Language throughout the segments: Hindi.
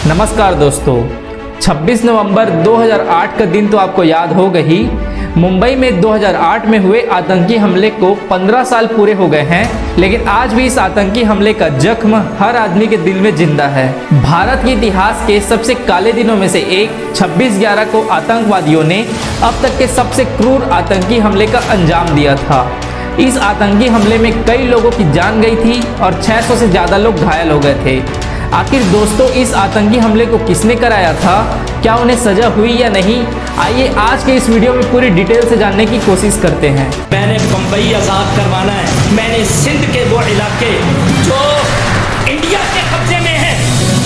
नमस्कार दोस्तों, 26 नवंबर 2008 का दिन तो आपको याद होगा ही। मुंबई में 2008 में हुए आतंकी हमले को 15 साल पूरे हो गए हैं, लेकिन आज भी इस आतंकी हमले का जख्म हर आदमी के दिल में जिंदा है। भारत के इतिहास के सबसे काले दिनों में से एक 26/11 को आतंकवादियों ने अब तक के सबसे क्रूर आतंकी हमले का अंजाम दिया था। इस आतंकी हमले में कई लोगों की जान गई थी और 600 से ज़्यादा लोग घायल हो गए थे। आखिर दोस्तों, इस आतंकी हमले को किसने कराया था? क्या उन्हें सजा हुई या नहीं? आइए आज के इस वीडियो में पूरी डिटेल से जानने की कोशिश करते हैं। मैंने बम्बई आज़ाद करवाना है। मैंने सिंध के वो इलाके जो इंडिया के कब्जे में है,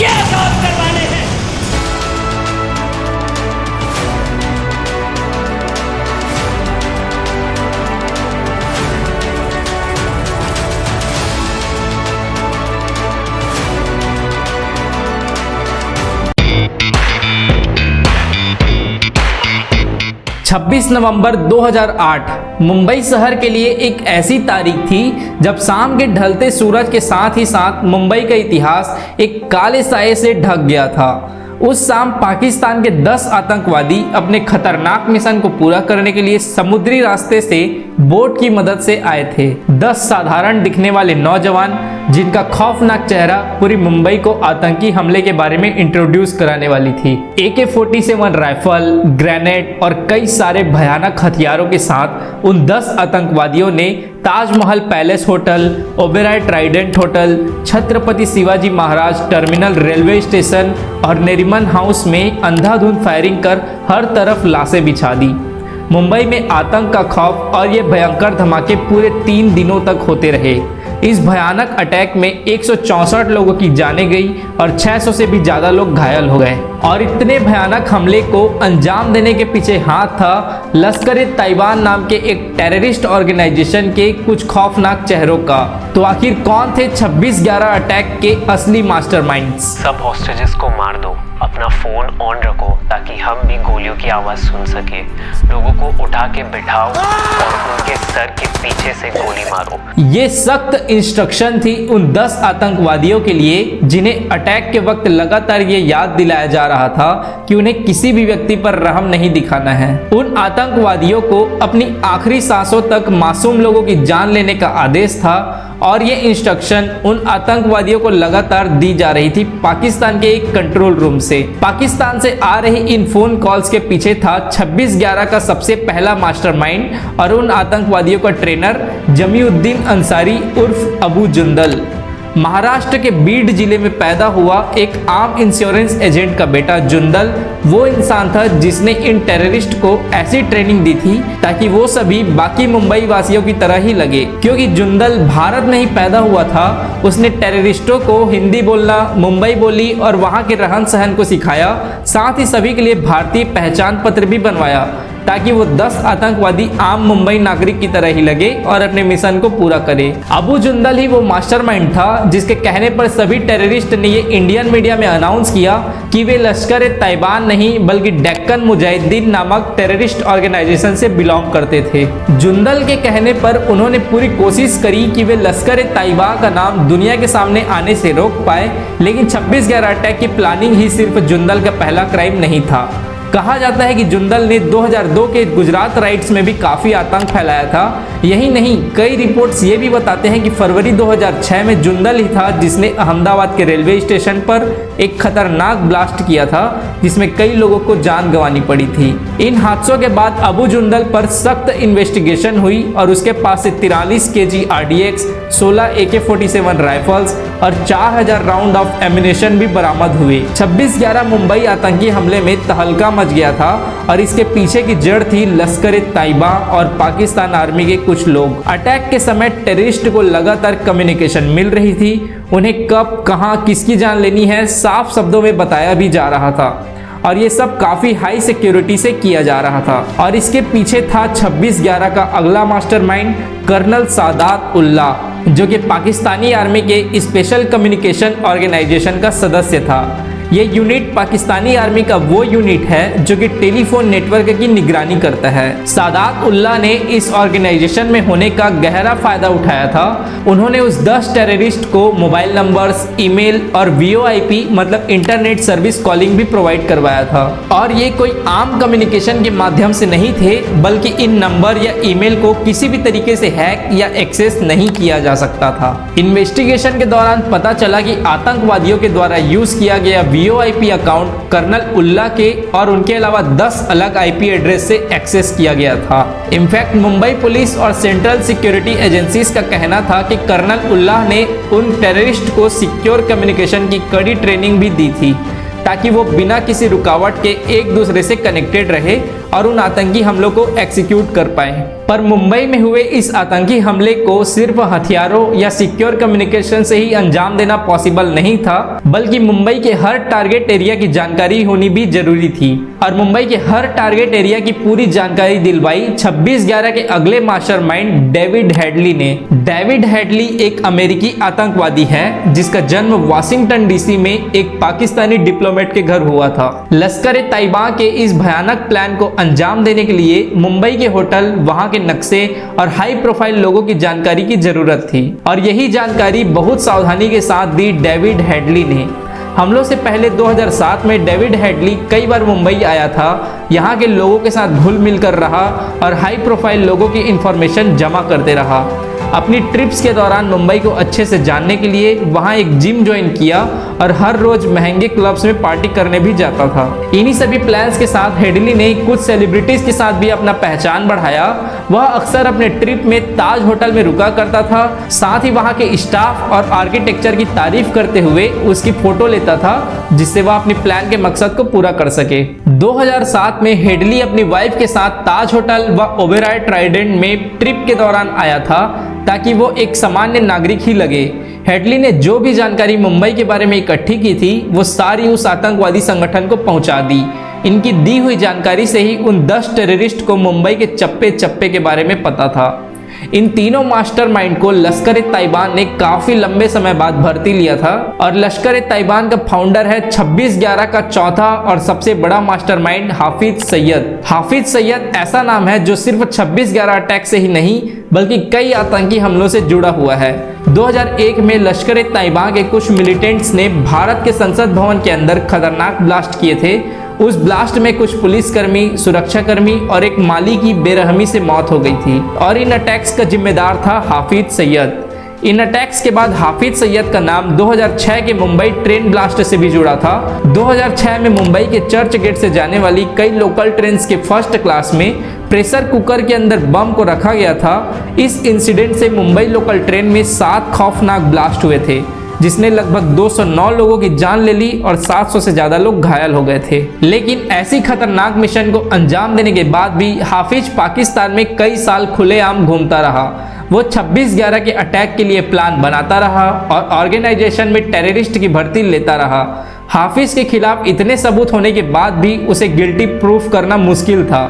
ये आज़ाद करवाने हैं। छब्बीस नवंबर 2008 मुंबई शहर के लिए एक ऐसी तारीख थी जब शाम के ढलते सूरज के साथ ही साथ मुंबई का इतिहास एक काले साये से ढक गया था। उस शाम पाकिस्तान के 10 आतंकवादी अपने खतरनाक मिशन को पूरा करने के लिए समुद्री रास्ते से बोट की मदद से आए थे। 10 साधारण दिखने वाले नौजवान जिनका खौफनाक चेहरा पूरी मुंबई को आतंकी हमले के बारे में इंट्रोड्यूस कराने वाली थी। AK-47 राइफल, ग्रेनेड और कई सारे भयानक हथियारों के साथ उन 10 आतंकवादियों ने Taj Mahal palace hotel, Oberoi Trident hotel, Chhatrapati Shivaji Maharaj terminal railway station और नरीमन हाउस में अंधाधुंध फायरिंग कर हर तरफ लाशें बिछा दी। मुंबई में आतंक का खौफ और ये भयंकर धमाके पूरे 3 दिनों तक होते रहे। इस भयानक अटैक में 164 लोगों की जानें गई और 600 से भी ज़्यादा लोग घायल हो गए। और इतने भयानक हमले को अंजाम देने के पीछे हाथ था लश्कर-ए-तैयबा नाम के एक टेररिस्ट ऑर्गेनाइजेशन के कुछ खौफनाक चेहरों का। तो आखिर कौन थे 26/11 अटैक के असली मास्टरमाइंड्स? सब हॉस्टेजेस को मार दो, अपना फोन ऑन रखो ताकि हम भी गोलियों की आवाज सुन सके। लोगों को उठा के बिठाओ और उनके सर के पीछे से गोली मारो। ये सख्त इंस्ट्रक्शन थी उन 10 आतंकवादियों के लिए जिन्हें अटैक के वक्त लगातार ये याद दिलाया जा रहा था कि उन्हें किसी भी व्यक्ति पर रहम नहीं दिखाना है। उन आतंकवादियों को अपनी आखिरी सांसों तक मासूम लोगों की जान लेने का आदेश था और ये इंस्ट्रक्शन उन आतंकवादियों को लगातार दी जा रही थी पाकिस्तान के एक कंट्रोल रूम से। पाकिस्तान से आ रही इन फोन कॉल्स के पीछे था 26/11 का सबसे पहला मास्टरमाइंड और उन आतंकवादियों का ट्रेनर जमीउद्दीन अंसारी उर्फ अबू जुंदल। महाराष्ट्र के बीड जिले में पैदा हुआ एक आम इंश्योरेंस एजेंट का बेटा जुंदल वो इंसान था जिसने इन टेररिस्ट को ऐसी ट्रेनिंग दी थी ताकि वो सभी बाकी मुंबई वासियों की तरह ही लगे। क्योंकि जुंदल भारत में ही पैदा हुआ था, उसने टेररिस्टों को हिंदी बोलना, मुंबई बोली और वहाँ के रहन सहन को सिखाया। साथ ही सभी के लिए भारतीय पहचान पत्र भी बनवाया ताकि वो 10 आतंकवादी आम मुंबई नागरिक की तरह ही लगे और अपने मिशन को पूरा करे। अबू जुंदल ही वो मास्टरमाइंड था जिसके कहने पर सभी टेररिस्ट ने ये इंडियन मीडिया में अनाउंस किया कि वे लश्कर-ए-तैयबा नहीं बल्कि डेक्कन मुजाहिदीन नामक टेररिस्ट ऑर्गेनाइजेशन से बिलोंग करते थे। जुंदल के कहने पर उन्होंने पूरी कोशिश करी कि वे लश्कर-ए-तैयबा का नाम दुनिया के सामने आने से रोक पाए, लेकिन 26/11 अटैक की प्लानिंग ही सिर्फ जुंदल का पहला क्राइम नहीं था। कहा जाता है कि जुंदल ने 2002 के गुजरात राइट्स में भी काफ़ी आतंक फैलाया था। यही नहीं, कई रिपोर्ट्स ये भी बताते हैं कि फरवरी 2006 में जुंदल ही था जिसने अहमदाबाद के रेलवे स्टेशन पर एक खतरनाक ब्लास्ट किया था जिसमें कई लोगों को जान गंवानी पड़ी थी। इन हादसों के बाद अबू जुंदल पर सख्त इन्वेस्टिगेशन हुई और उसके पास से 43 kg RDX, 16 AK-47 राइफल्स और 4000 राउंड ऑफ एम्यूनेशन भी बरामद हुए। 26/11 मुंबई आतंकी हमले में तहलका मच गया था और इसके पीछे की जड़ थी लश्कर-ए-तैयबा और पाकिस्तान आर्मी के कुछ लोग। अटैक के समय टेररिस्ट को लगातार कम्युनिकेशन मिल रही थी। उन्हें कब, कहां, किसकी जान लेनी है साफ शब्दों में बताया भी जा रहा था और ये सब काफ़ी हाई सिक्योरिटी से किया जा रहा था। और इसके पीछे था 26/11 का अगला मास्टरमाइंड कर्नल सादात उल्लाह, जो कि पाकिस्तानी आर्मी के स्पेशल कम्युनिकेशन ऑर्गेनाइजेशन का सदस्य था। ये यूनिट पाकिस्तानी आर्मी का वो यूनिट है जो कि टेलीफोन नेटवर्क की निगरानी करता है। सादात उल्लाह ने इस ऑर्गेनाइजेशन में होने का गहरा फायदा उठाया था। उन्होंने उस 10 टेररिस्ट को मोबाइल नंबर्स, ईमेल और VoIP मतलब इंटरनेट सर्विस कॉलिंग भी प्रोवाइड करवाया था। और ये कोई आम कम्युनिकेशन के माध्यम से नहीं थे, बल्कि इन नंबर या ईमेल को किसी भी तरीके से हैक या एक्सेस नहीं किया जा सकता था। इन्वेस्टिगेशन के दौरान पता चला कि आतंकवादियों के द्वारा यूज किया गया VoIP अकाउंट कर्नल उल्लाह के और उनके अलावा 10 अलग IP एड्रेस से एक्सेस किया गया था। इनफैक्ट मुंबई पुलिस और सेंट्रल सिक्योरिटी एजेंसीज का कहना था कि कर्नल उल्लाह ने उन टेररिस्ट को सिक्योर कम्युनिकेशन की कड़ी ट्रेनिंग भी दी थी ताकि वो बिना किसी रुकावट के एक दूसरे से कनेक्टेड रहे और उन आतंकी हमलों को एग्जीक्यूट कर पाए। पर मुंबई में हुए इस आतंकी हमले को सिर्फ हथियारों या सिक्योर कम्युनिकेशन से ही अंजाम देना पॉसिबल नहीं था, बल्कि मुंबई के हर टारगेट एरिया की जानकारी होनी भी जरूरी थी। और मुंबई के हर टारगेट एरिया की पूरी जानकारी दिलवाई 26/11 के अगले मास्टरमाइंड डेविड हेडली ने। डेविड हेडली एक अमेरिकी आतंकवादी है जिसका जन्म वाशिंगटन DC में एक पाकिस्तानी डिप्लोमेट के घर हुआ था। लश्कर-ए-तैयबा के इस भयानक प्लान को अंजाम देने के लिए मुंबई के होटल, वहां के नक्शे और हाई प्रोफाइल लोगों की जानकारी की जरूरत थी और यही जानकारी बहुत सावधानी के साथ दी डेविड हेडली ने। हमलों से पहले 2007 में डेविड हेडली कई बार मुंबई आया था, यहाँ के लोगों के साथ घुल मिल कर रहा और हाई प्रोफाइल लोगों की इंफॉर्मेशन जमा करते रहा। अपनी ट्रिप्स के दौरान मुंबई को अच्छे से जानने के लिए वहाँ एक जिम ज्वाइन किया और हर रोज महंगे क्लब्स में पार्टी करने भी जाता था। इन्हीं सभी प्लान्स के साथ हेडली ने कुछ सेलिब्रिटीज के साथ भी अपना पहचान बढ़ाया। वह अक्सर अपने ट्रिप में ताज होटल में रुका करता था, साथ ही वहाँ के स्टाफ और आर्किटेक्चर की तारीफ करते हुए उसकी फोटो लेता था जिससे वह अपनी प्लान के मकसद को पूरा कर सके। 2007 में हेडली अपनी वाइफ के साथ ताज होटल व ओबेरॉय ट्राइडेंट में ट्रिप के दौरान आया था ताकि वो एक सामान्य नागरिक ही लगे। हेडली ने जो भी जानकारी मुंबई के बारे में इकट्ठी की थी वो सारी उस आतंकवादी संगठन को पहुंचा दी। इनकी दी हुई जानकारी से ही उन 10 टेररिस्ट को मुंबई के चप्पे चप्पे के बारे में पता था। इन तीनों मास्टरमाइंड को लश्कर-ए-तैयबा ने काफी लंबे समय बाद भर्ती लिया था और लश्कर-ए-तैयबा का फाउंडर है 26/11 का चौथा और सबसे बड़ा मास्टरमाइंड हाफिज सैयद। हाफिज सैयद ऐसा नाम है जो सिर्फ 26/11 अटैक से ही नहीं बल्कि कई आतंकी हमलों से जुड़ा हुआ है। 2001 में लश्कर-ए-तैयबा के कुछ मिलिटेंट्स ने भारत के संसद भवन के अंदर खतरनाक ब्लास्ट किए थे। उस ब्लास्ट में कुछ पुलिसकर्मी, सुरक्षाकर्मी और एक माली की बेरहमी से मौत हो गई थी और इन अटैक्स का जिम्मेदार था हाफिज सैयद। इन अटैक्स के बाद हाफिज सैयद का नाम 2006 के मुंबई ट्रेन ब्लास्ट से भी जुड़ा था। 2006 में मुंबई के चर्च गेट से जाने वाली कई लोकल ट्रेन्स के फर्स्ट क्लास में प्रेशर कुकर के अंदर बम को रखा गया था। इस इंसिडेंट से मुंबई लोकल ट्रेन में 7 खौफनाक ब्लास्ट हुए थे जिसने लगभग 209 लोगों की जान ले ली और 700 से ज्यादा लोग घायल हो गए थे। लेकिन ऐसी खतरनाक मिशन को अंजाम देने के बाद भी हाफिज पाकिस्तान में कई साल खुलेआम घूमता रहा। वो 26/11 के अटैक के लिए प्लान बनाता रहा और ऑर्गेनाइजेशन में टेररिस्ट की भर्ती लेता रहा। हाफिज के खिलाफ इतने सबूत होने के बाद भी उसे गिल्टी प्रूफ करना मुश्किल था।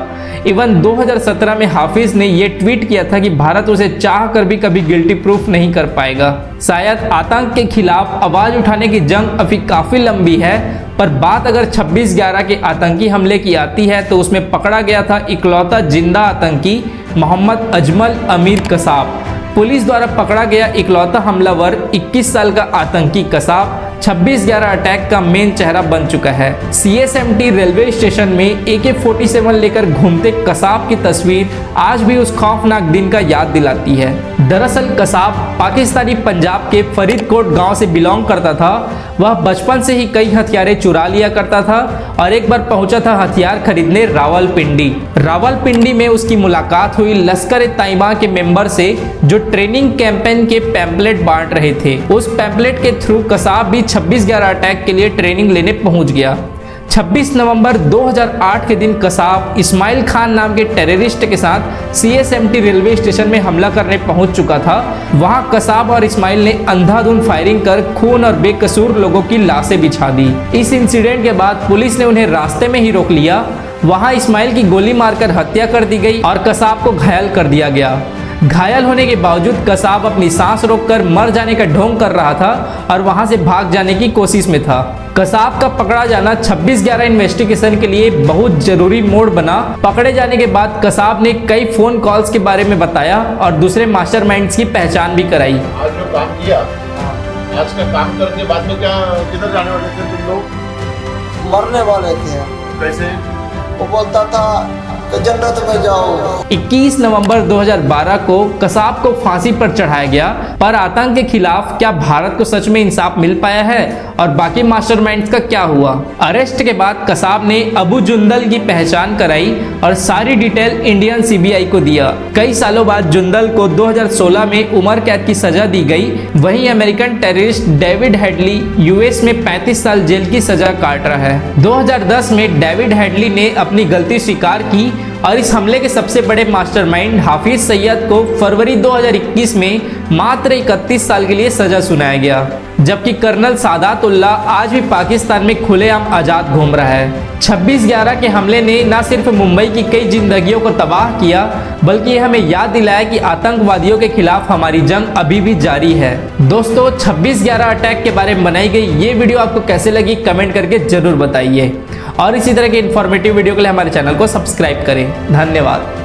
इवन 2017 में हाफिज ने यह ट्वीट किया था कि भारत उसे चाह कर भी कभी गिल्टी प्रूफ नहीं कर पाएगा। शायद आतंक के खिलाफ आवाज उठाने की जंग अभी काफी लंबी है, पर बात अगर 26/11 के आतंकी हमले की आती है तो उसमें पकड़ा गया था इकलौता जिंदा आतंकी मोहम्मद अजमल अमीर कसाब। पुलिस द्वारा पकड़ा गया इकलौता हमलावर 21 साल का आतंकी कसाब 26/11 अटैक का मेन चेहरा बन चुका है। CSMT रेलवे स्टेशन में AK-47 लेकर घूमते कसाब की तस्वीर आज भी उस खौफनाक दिन का याद दिलाती है। दरअसल कसाब पाकिस्तानी पंजाब के फरीदकोट गांव से बिलोंग करता था। वह बचपन से ही कई हथियारें चुरा लिया करता था और एक बार पहुंचा था हथियार खरीदने रावलपिंडी। रावलपिंडी में उसकी मुलाकात हुई लश्कर-ए-तैयबा के मेंबर से जो ट्रेनिंग कैंपेन के पैम्पलेट बांट रहे थे। उस पैम्पलेट के थ्रू कसाब भी 26/11 अटैक के लिए ट्रेनिंग लेने पहुंच गया। 26 नवंबर 2008 के दिन कसाब इस्माइल खान नाम के टेररिस्ट के साथ CSMT रेलवे स्टेशन में हमला करने पहुंच चुका था। वहां कसाब और इस्माइल ने अंधाधुंध फायरिंग कर खून और बेकसूर लोगों की लाशें बिछा दी। इस इंसिडेंट के बाद पुलिस ने उन्हें रास्ते में ही रोक लिया। वहां इस्माइल की गोली मारकर हत्या कर दी गई और कसाब को घायल कर दिया गया। घायल होने के बावजूद कसाब अपनी सांस रोककर मर जाने का ढोंग कर रहा था और वहां से भाग जाने की कोशिश में था। कसाब का पकड़ा जाना 26/11 इन्वेस्टिगेशन के लिए बहुत जरूरी मोड़ बना। पकड़े जाने के बाद कसाब ने कई फोन कॉल्स के बारे में बताया और दूसरे मास्टरमाइंड्स की पहचान भी कराई। आज जो काम किया, आज का काम करके बाद में क्या किधर जाने वाले थे तुम लोग? मरने वाले थे। कैसे? वो बोलता था कि जन्नत में जाओ। 21 नवंबर 2012 को कसाब को फांसी पर चढ़ाया गया। पर आतंक के खिलाफ क्या भारत को सच में इंसाफ मिल पाया है और बाकी मास्टरमाइंड्स का क्या हुआ? अरेस्ट के बाद कसाब ने अबू जुंदल की पहचान कराई और सारी डिटेल इंडियन सीबीआई को दिया। कई सालों बाद जुंदल को 2016 में उम्र कैद की सजा दी गई। वहीं American terrorist David Headley US में 35 साल जेल की सजा काट रहा है। 2010 में डेविड हेडली ने अपनी गलती स्वीकार की और इस हमले के सबसे बड़े मास्टरमाइंड हाफिज सईद को फरवरी 2021 में मात्र 31 साल के लिए सजा सुनाया गया। जबकि कर्नल सादातुल्लाह आज भी पाकिस्तान में खुलेआम आज़ाद घूम रहा है। 26/11 के हमले ने न सिर्फ मुंबई की कई जिंदगियों को तबाह किया, बल्कि हमें याद दिलाया कि आतंकवादियों के खिलाफ हमारी जंग अभी भी जारी है। दोस्तों, 26/11 अटैक के बारे में बनाई गई ये वीडियो आपको कैसे लगी कमेंट करके जरूर बताइए और इसी तरह के इन्फॉर्मेटिव वीडियो के लिए हमारे चैनल को सब्सक्राइब करें। धन्यवाद।